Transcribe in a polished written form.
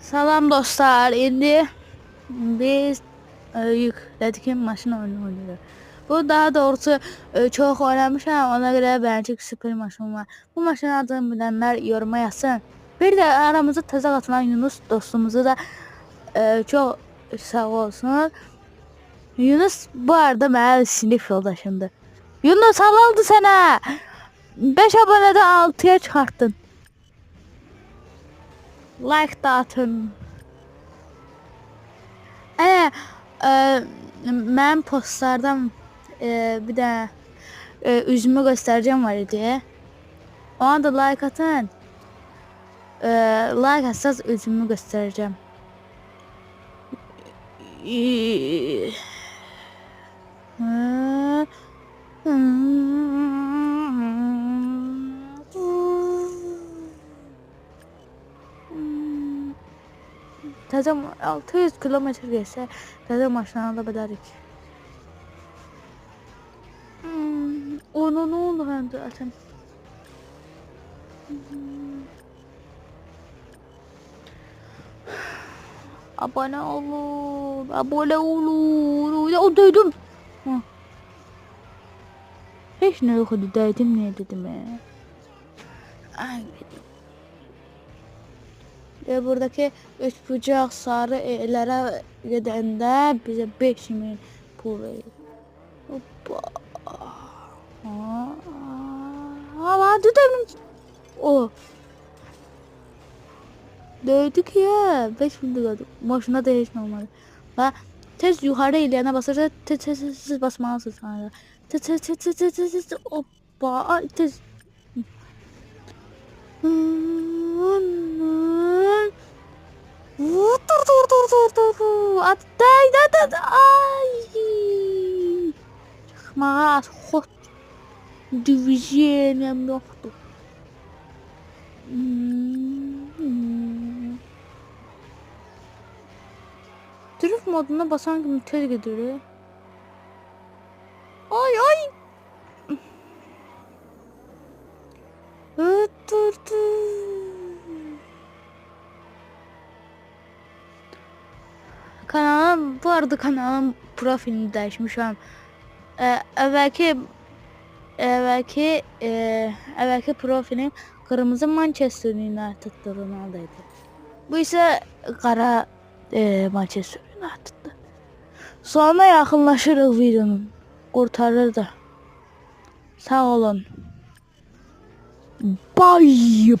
Salam dostlar, indi biz yüklədik maşın oyunu oynayırıq. Bu daha doğrusu çox oynamışam, ona görə bence süper maşın var. Bu maşın adını bilənlər yoruma yazsın. Bir də aramızda təzə qatılan Yunus dostumuzu da çox sağ olsun. Yunus bu arada mənim sinif yoldaşımdır. Yunus halaldı sənə. 5 abonədən 6'ya çıxartdın. Like da atın. Mənim postlardan bir də üzümü göstərəcəm var idi. Ona da like atın. Like atsaz üzümü göstərəcəm. Təzə 600 kilometr geçsə təzə maşını ala bilərik. Ona nə oldu həndə atım? Abone olun, abone olun. O duydum. Hiç ne yok idi, dəydim niyə dedim Ay. Buradaki 3 bucaq sarı evlərə gedəndə bizə 5000 pul verir. Hoppa. Hadi dedim. O. Döydük ya. 5000 lira. Maşına da hiç olmadı. Ve tez yukarı ilerine basarsa tez basmalısın sonra. Tez. Hoppa. Tez. Dur. At. Ay. Çıkmağa hot. Divizyonum yoktu. Drift moduna basan gibi tez gidiyor. Ay. Dur. Kanalım, bu arada kanalım profilini dəyişmişəm. Əvvəlki profilim kırmızı Manchester United'da Ronaldo'ydu. Bu ise qara Manchester United'da. Sonuna yaxınlaşırıq videonun. Qurtarır da. Sağ olun. Bye.